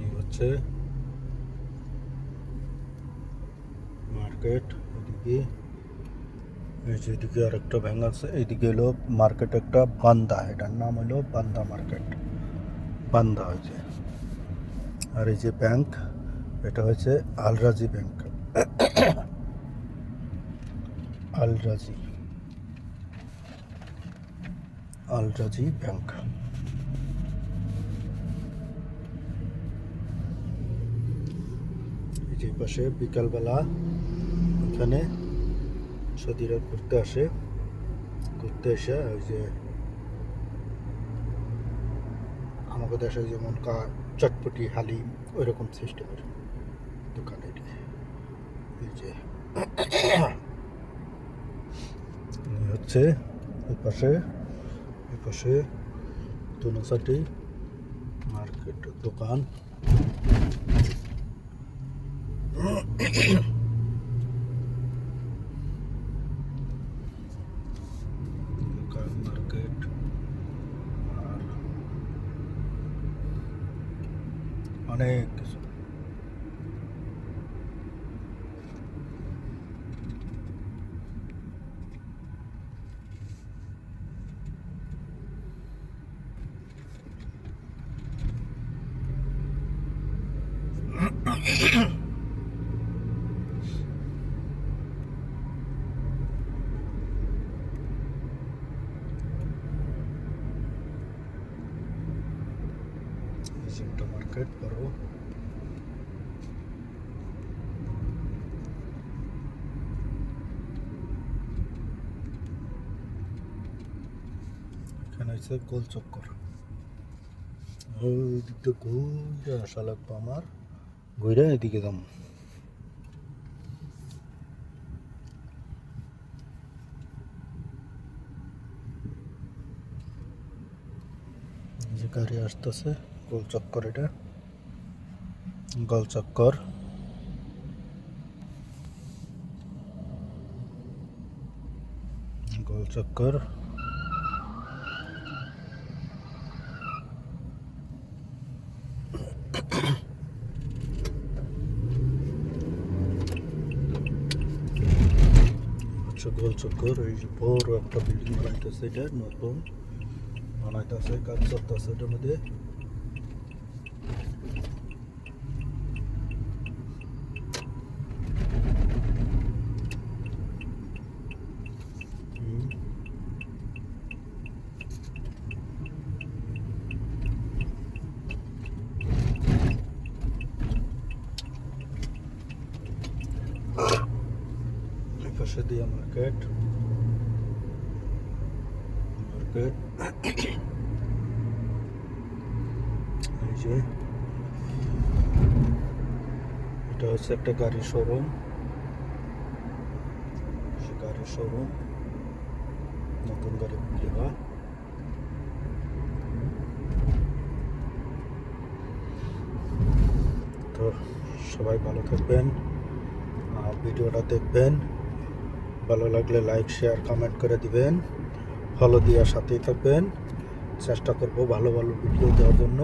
এই হচ্ছে মার্কেট। এদিকে এই যে এদিকে আরেকটা ব্যাংক আছে। এইদিকে হলো মার্কেট একটা বান্দা, এটার নাম হলো বান্দা মার্কেট, বান্দা হয়েছে। আর এই যে ব্যাংক, এটা হচ্ছে Al-Rajhi bank, Al-Rajhi Al-Rajhi bank. এই যে পাশে বিকালবেলা এখানে সৌদিরা ঘুরতে আসে, ঘুরতে এসে ওই যে আমাদের দেশে যেমন চটপটি হালিম ওই রকম সিস্টেমের দোকান এটি। এই যে হচ্ছে এই পাশে দোনো সাইডে মার্কেট দোকান। মার্কেট আর অনেক কিছু। একটা মার্কেট বড়। এখানে হচ্ছে গোল চক্কর। ওই দিকটা ঘুরে আসা লাগবে আমার, ঘুরে এদিকে যাম। যে গাড়ি আসতেছে, গোল চক্কর, এটা গোল চক্কর। গোল চক্কর হচ্ছে গোল চক্কর। এই যে বড় একটা বিল্ডিং বানাইতেছে, এটা নতুন বানাইতেছে, কাজ চলতেছে এটার মধ্যে। পাশে দিয়ে মার্কেট এই যে এটা হচ্ছে একটা গাড়ির শোরুম, নতুন গাড়ি বিক্রি হয়। তো সবাই ভালো থাকবেন, ভিডিওটা দেখবেন, ভালো লাগলে লাইক শেয়ার কমেন্ট করে দিবেন, ফলো দেওয়ার সাথেই থাকবেন। চেষ্টা করব ভালো ভালো ভিডিও দেওয়ার জন্য।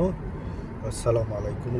আসসালামু আলাইকুম।